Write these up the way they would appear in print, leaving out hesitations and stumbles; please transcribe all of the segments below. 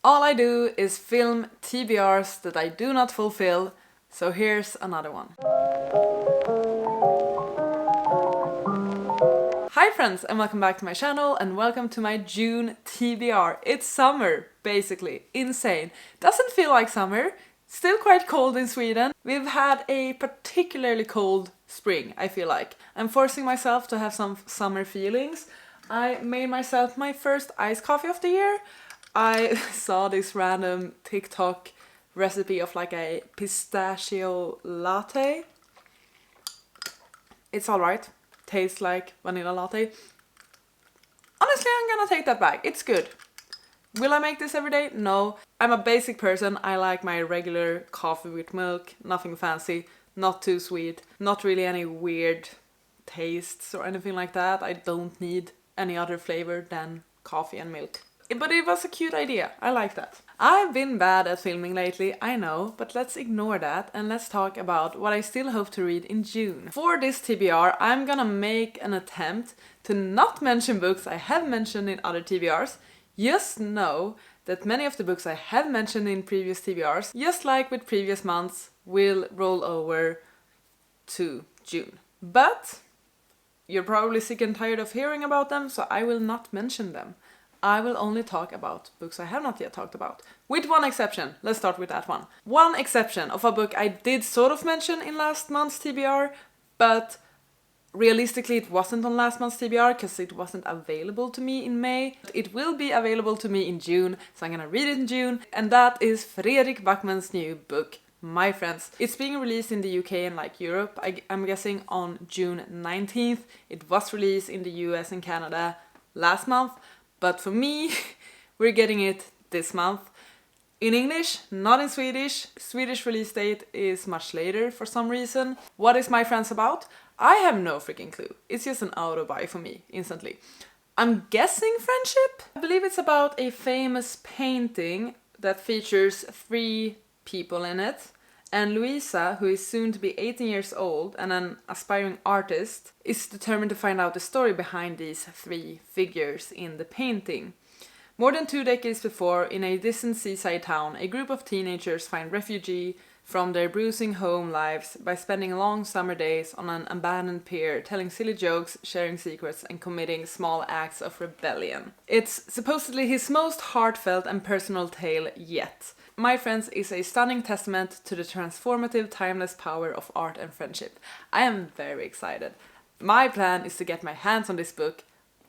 All I do is film TBRs that I do not fulfill, so here's another one. Hi friends, and welcome back to my channel, and welcome to my June TBR. It's summer, basically. Insane. Doesn't feel like summer. Still quite cold in Sweden. We've had a particularly cold spring, I feel like. I'm forcing myself to have some summer feelings. I made myself my first iced coffee of the year. I saw this random TikTok recipe of like a pistachio latte. It's alright. Tastes like vanilla latte. Honestly, I'm gonna take that back. It's good. Will I make this every day? No. I'm a basic person. I like my regular coffee with milk. Nothing fancy. Not too sweet. Not really any weird tastes or anything like that. I don't need any other flavor than coffee and milk. But it was a cute idea. I like that. I've been bad at filming lately, I know, but let's ignore that and let's talk about what I still hope to read in June. For this TBR, I'm gonna make an attempt to not mention books I have mentioned in other TBRs. Just know that many of the books I have mentioned in previous TBRs, just like with previous months, will roll over to June. But you're probably sick and tired of hearing about them, so I will not mention them. I will only talk about books I have not yet talked about. With one exception. Let's start with that one. One exception of a book I did sort of mention in last month's TBR, but realistically it wasn't on last month's TBR because it wasn't available to me in May. It will be available to me in June, so I'm gonna read it in June, and that is Fredrik Backman's new book, My Friends. It's being released in the UK and like Europe, I'm guessing on June 19th. It was released in the US and Canada last month. But for me, we're getting it this month. In English, not in Swedish. Swedish release date is much later for some reason. What is My Friends about? I have no freaking clue. It's just an auto-buy for me, instantly. I'm guessing friendship? I believe it's about a famous painting that features 3 people in it. And Luisa, who is soon to be 18 years old and an aspiring artist, is determined to find out the story behind these 3 figures in the painting. More than 2 decades before, in a distant seaside town, a group of teenagers find refuge from their bruising home lives by spending long summer days on an abandoned pier, telling silly jokes, sharing secrets, and committing small acts of rebellion. It's supposedly his most heartfelt and personal tale yet. My Friends is a stunning testament to the transformative, timeless power of art and friendship. I am very excited. My plan is to get my hands on this book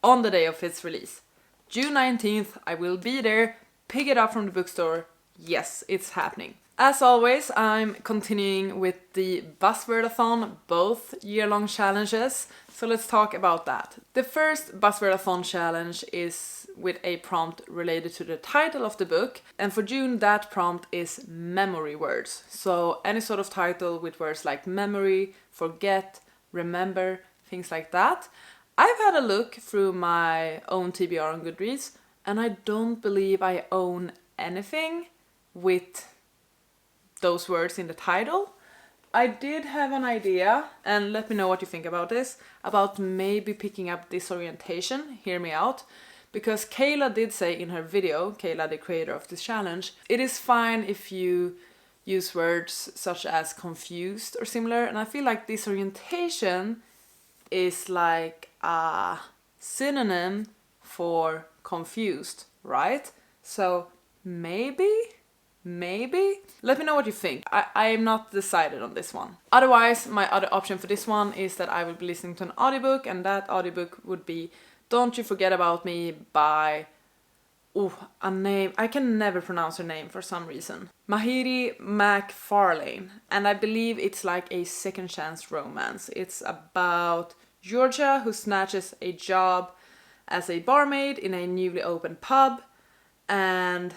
on the day of its release. June 19th, I will be there, pick it up from the bookstore. Yes, it's happening. As always, I'm continuing with the Buzzwordathon, both year-long challenges, so let's talk about that. The first Buzzwordathon challenge is with a prompt related to the title of the book, and for June that prompt is memory words. So any sort of title with words like memory, forget, remember, things like that. I've had a look through my own TBR on Goodreads, and I don't believe I own anything with those words in the title. I did have an idea, and let me know what you think about this, about maybe picking up disorientation, hear me out, because Kayla did say in her video, Kayla the creator of this challenge, it is fine if you use words such as confused or similar, and I feel like disorientation is like a synonym for confused, right? So maybe? Let me know what you think. I am not decided on this one. Otherwise, my other option for this one is that I will be listening to an audiobook, and that audiobook would be Don't You Forget About Me by a name. I can never pronounce her name for some reason. Mahiri McFarlane. And I believe it's like a second chance romance. It's about Georgia, who snatches a job as a barmaid in a newly opened pub, and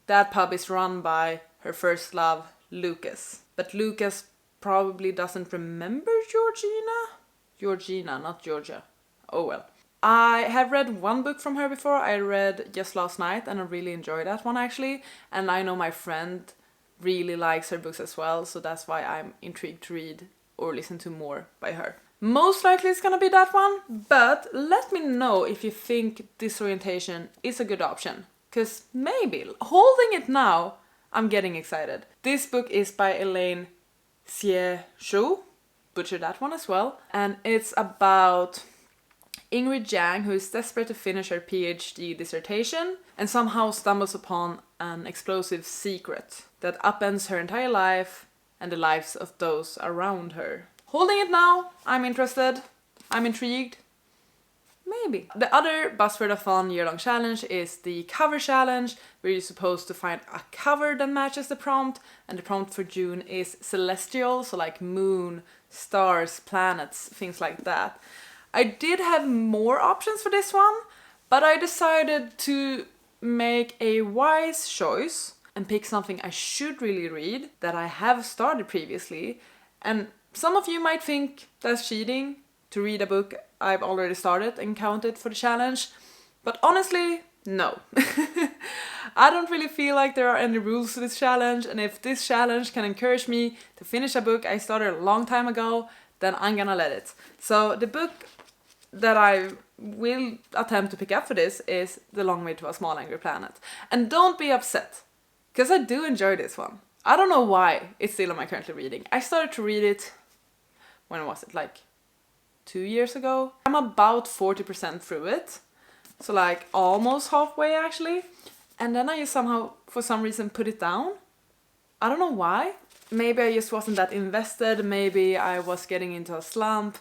that pub is run by her first love, Lucas. But Lucas probably doesn't remember Georgina, not Georgia. Oh well. I have read one book from her before. I read just last night and I really enjoyed that one actually. And I know my friend really likes her books as well, so that's why I'm intrigued to read or listen to more by her. Most likely it's gonna be that one, but let me know if you think disorientation is a good option. because maybe, holding it now, I'm getting excited. This book is by Elaine Xie-Shu, butchered that one as well, and it's about Ingrid Yang, who is desperate to finish her PhD dissertation and somehow stumbles upon an explosive secret that upends her entire life and the lives of those around her. Holding it now, I'm interested, I'm intrigued. Maybe. The other Buzzword-a-thon year-long challenge is the cover challenge, where you're supposed to find a cover that matches the prompt, and the prompt for June is celestial, so like moon, stars, planets, things like that. I did have more options for this one, but I decided to make a wise choice and pick something I should really read that I have started previously. And some of you might think that's cheating to read a book I've already started and counted for the challenge, but honestly, no. I don't really feel like there are any rules to this challenge, and if this challenge can encourage me to finish a book I started a long time ago, then I'm gonna let it. So the book that I will attempt to pick up for this is The Long Way to a Small Angry Planet. And don't be upset, because I do enjoy this one. I don't know why it's still on my currently reading. I started to read it, when was it, like 2 years ago? I'm about 40% through it, so like almost halfway actually. And then I just somehow, for some reason, put it down. I don't know why. Maybe I just wasn't that invested, maybe I was getting into a slump,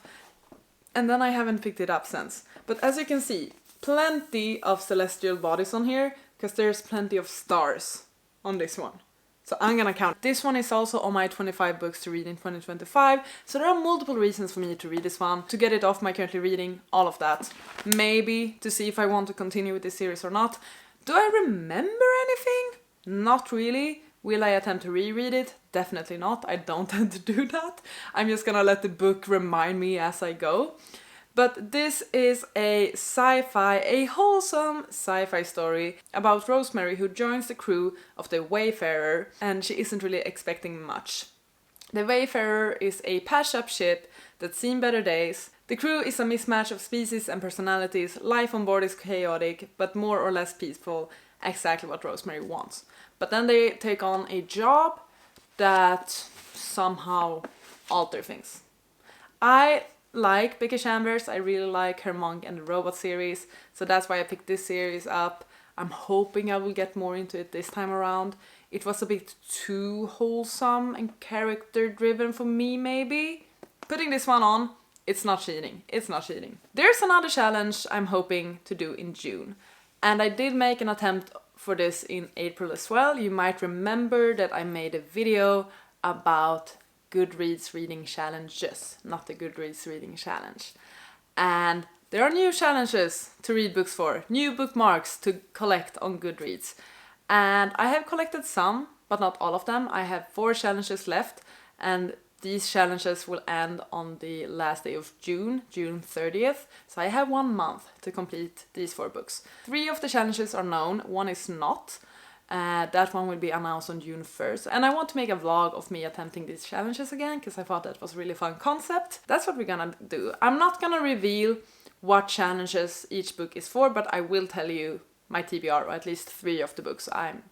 and then I haven't picked it up since. But as you can see, plenty of celestial bodies on here, because there's plenty of stars on this one. So I'm gonna count. This one is also on my 25 books to read in 2025, so there are multiple reasons for me to read this one, to get it off my currently reading, all of that. Maybe to see if I want to continue with this series or not. Do I remember anything? Not really. Will I attempt to reread it? Definitely not. I don't tend to do that. I'm just gonna let the book remind me as I go. But this is a sci-fi, a wholesome sci-fi story about Rosemary, who joins the crew of the Wayfarer, and she isn't really expecting much. The Wayfarer is a patched-up ship that's seen better days. The crew is a mismatch of species and personalities. Life on board is chaotic, but more or less peaceful, exactly what Rosemary wants. But then they take on a job that somehow alter things. I like Becky Chambers, I really like her Monk and the Robot series, so that's why I picked this series up. I'm hoping I will get more into it this time around. It was a bit too wholesome and character driven for me, maybe. Putting this one on, it's not cheating. It's not cheating. There's another challenge I'm hoping to do in June, and I did make an attempt for this in April as well. You might remember that I made a video about Goodreads reading challenges, not the Goodreads reading challenge. And there are new challenges to read books for, new bookmarks to collect on Goodreads. And I have collected some, but not all of them. I have 4 challenges left, and these challenges will end on the last day of June, June 30th. So I have 1 month to complete these 4 books. 3 of the challenges are known, 1 is not. That one will be announced on June 1st. And I want to make a vlog of me attempting these challenges again, because I thought that was a really fun concept. That's what we're gonna do. I'm not gonna reveal what challenges each book is for, but I will tell you my TBR, or at least 3 of the books I'm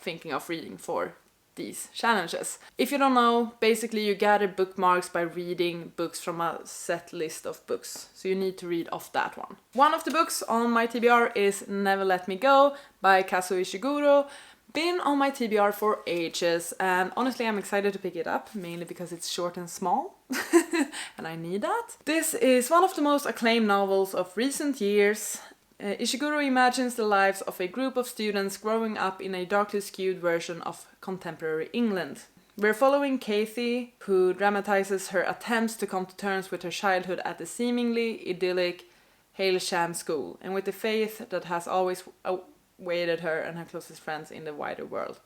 thinking of reading for these challenges. If you don't know, basically you gather bookmarks by reading books from a set list of books. So you need to read off that one. One of the books on my TBR is Never Let Me Go by Kazuo Ishiguro. Been on my TBR for ages, and honestly I'm excited to pick it up, mainly because it's short and small, and I need that. This is one of the most acclaimed novels of recent years. Ishiguro imagines the lives of a group of students growing up in a darkly skewed version of contemporary England. We're following Kathy, who dramatizes her attempts to come to terms with her childhood at the seemingly idyllic Hailsham school, and with the faith that has always awaited her and her closest friends in the wider world.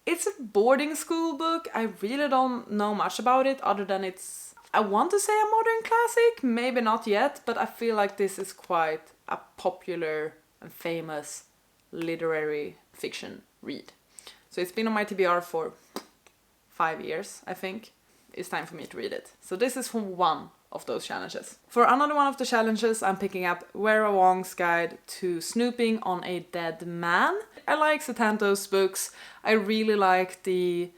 It's a boarding school book. I really don't know much about it, other than it's, I want to say, a modern classic, maybe not yet, but I feel like this is quite a popular and famous literary fiction read. So it's been on my TBR for 5 years, I think. it's time for me to read it. So this is for one of those challenges. For another one of the challenges, I'm picking up Vera Wong's Guide to Snooping on a Dead Man. I like Satanto's books. I really like the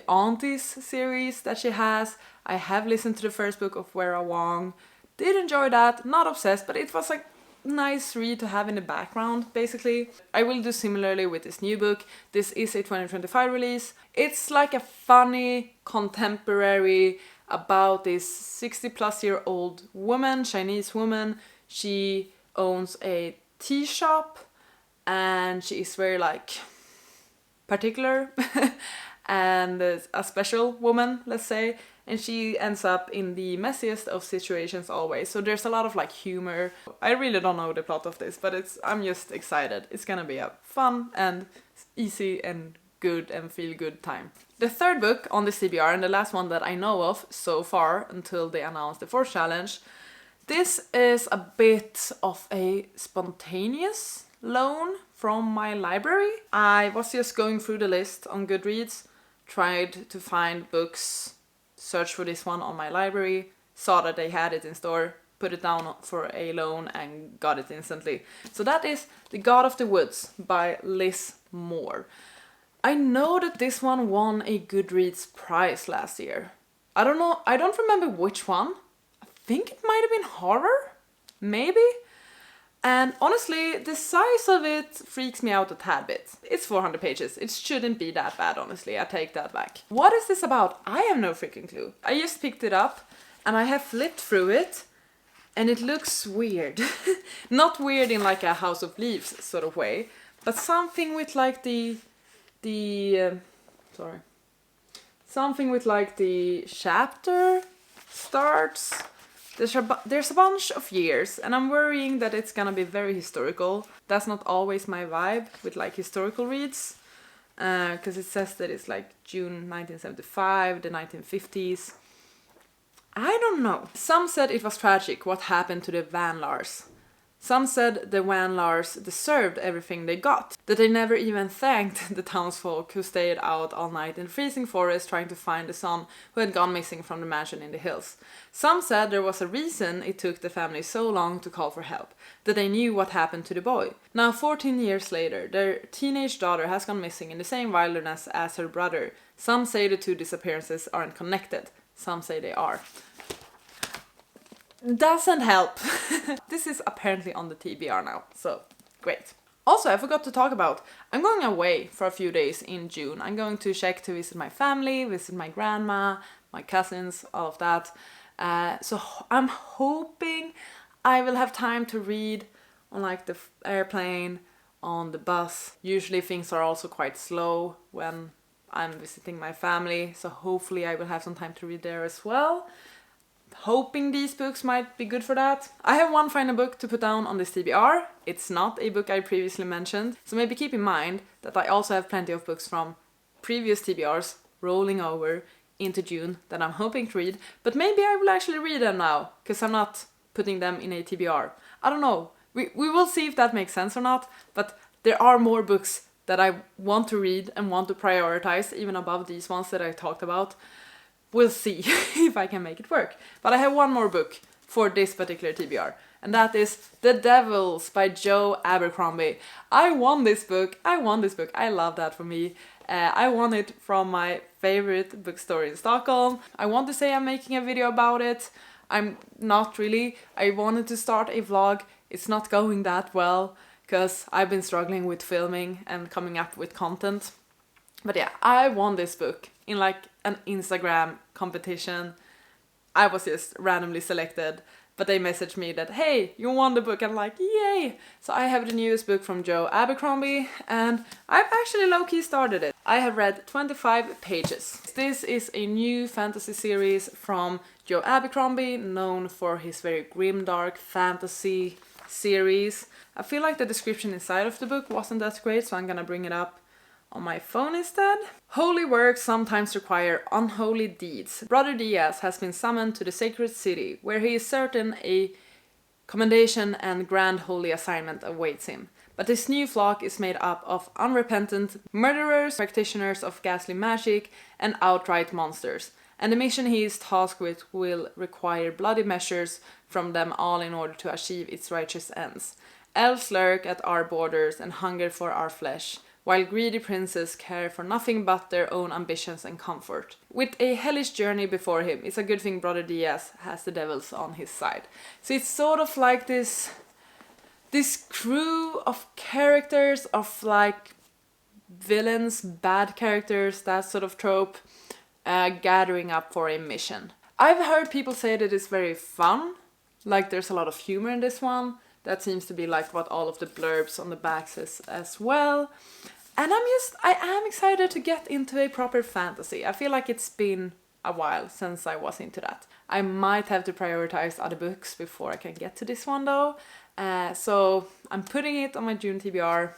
Aunties series that she has. I have listened to the first book of Vera Wong. Did enjoy that, not obsessed, but it was like nice read to have in the background, basically. I will do similarly with this new book. This is a 2025 release. It's like a funny contemporary about this 60-plus-year-old woman, Chinese woman. She owns a tea shop and she is very like particular and a special woman, let's say, and she ends up in the messiest of situations always. So there's a lot of like humor. I really don't know the plot of this, but I'm just excited. It's gonna be a fun and easy and good and feel good time. The third book on this TBR, and the last one that I know of so far until they announced the fourth challenge, this is a bit of a spontaneous loan from my library. I was just going through the list on Goodreads, tried to find books, searched for this one on my library, saw that they had it in store, put it down for a loan and got it instantly. So that is The God of the Woods by Liz Moore. I know that this one won a Goodreads prize last year. I don't know, I don't remember which one. I think it might have been horror, maybe? And honestly, the size of it freaks me out a tad bit. It's 400 pages. It shouldn't be that bad, honestly. I take that back. What is this about? I have no freaking clue. I just picked it up and I have flipped through it and it looks weird. Not weird in like a House of Leaves sort of way, but something with like something with like the chapter starts. There's a bunch of years and I'm worrying that it's gonna be very historical. That's not always my vibe with like historical reads, because it says that it's like June 1975, the 1950s. I don't know. Some said it was tragic what happened to the Van Lars. Some said the Van Lars deserved everything they got, that they never even thanked the townsfolk who stayed out all night in the freezing forest trying to find the son who had gone missing from the mansion in the hills. Some said there was a reason it took the family so long to call for help, that they knew what happened to the boy. Now 14 years later, their teenage daughter has gone missing in the same wilderness as her brother. Some say the two disappearances aren't connected, some say they are. Doesn't help. This is apparently on the TBR now, so great. Also, I forgot to talk about, I'm going away for a few days in June. I'm going to Czech to visit my family, visit my grandma, my cousins, all of that. So I'm hoping I will have time to read on like the airplane, on the bus. Usually things are also quite slow when I'm visiting my family, so hopefully I will have some time to read there as well. Hoping these books might be good for that. I have one final book to put down on this TBR. It's not a book I previously mentioned, so maybe keep in mind that I also have plenty of books from previous TBRs rolling over into June that I'm hoping to read, but maybe I will actually read them now, because I'm not putting them in a TBR. I don't know. We will see if that makes sense or not, but there are more books that I want to read and want to prioritize, even above these ones that I talked about. We'll see if I can make it work. But I have one more book for this particular TBR, and that is The Devils by Joe Abercrombie. I won this book. I love that for me. I won it from my favorite bookstore in Stockholm. I want to say I'm making a video about it. I'm not really. I wanted to start a vlog. It's not going that well because I've been struggling with filming and coming up with content. But yeah, I won this book in like an Instagram competition. I was just randomly selected, but they messaged me that, hey, you won the book. I'm like, yay! So I have the newest book from Joe Abercrombie, and I've actually low-key started it. I have read 25 pages. This is a new fantasy series from Joe Abercrombie, known for his very grimdark fantasy series. I feel like the description inside of the book wasn't that great, so I'm gonna bring it up on my phone instead. Holy works sometimes require unholy deeds. Brother Diaz has been summoned to the sacred city, where he is certain a commendation and grand holy assignment awaits him. But this new flock is made up of unrepentant murderers, practitioners of ghastly magic, and outright monsters. and the mission he is tasked with will require bloody measures from them all in order to achieve its righteous ends. Elves lurk at our borders and hunger for our flesh, while greedy princes care for nothing but their own ambitions and comfort. With a hellish journey before him, it's a good thing Brother Diaz has the devils on his side. So it's sort of like this crew of characters, of like villains, bad characters, that sort of trope, gathering up for a mission. I've heard people say that it's very fun, like there's a lot of humor in this one. That seems to be like what all of the blurbs on the back says as well. And I am excited to get into a proper fantasy. I feel like it's been a while since I was into that. I might have to prioritize other books before I can get to this one though. So I'm putting it on my June TBR.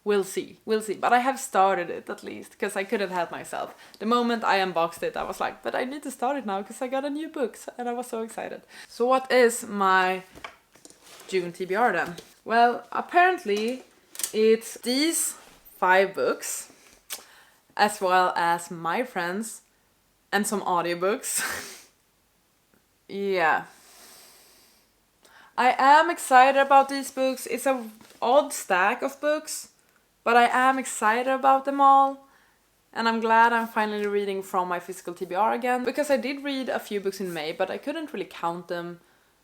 We'll see. But I have started it at least, because I couldn't help myself. The moment I unboxed it, I was like, but I need to start it now because I got a new book, and I was so excited. So what is my June TBR then? Well, apparently it's these 5 books, as well as my friends and some audiobooks. Yeah. I am excited about these books. It's an odd stack of books, but I am excited about them all. And I'm glad I'm finally reading from my physical TBR again, because I did read a few books in May, but I couldn't really count them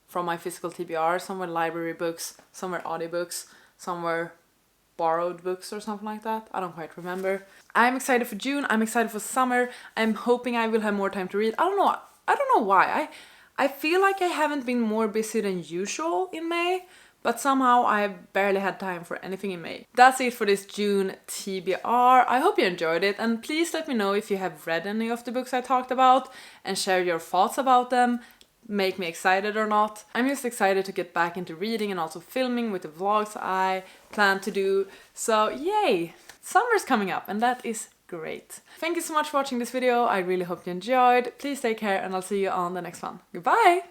from my physical TBR. Some were library books, some were audiobooks, some were borrowed books or something like that. I don't quite remember. I'm excited for June. I'm excited for summer. I'm hoping I will have more time to read. I don't know why. I feel like I haven't been more busy than usual in May, but somehow I barely had time for anything in May. That's it for this June TBR. I hope you enjoyed it, and please let me know if you have read any of the books I talked about and share your thoughts about them. Make me excited or not. I'm just excited to get back into reading and also filming with the vlogs I plan to do. So yay! Summer's coming up, and that is great. Thank you so much for watching this video. I really hope you enjoyed. Please take care, and I'll see you on the next one. Goodbye!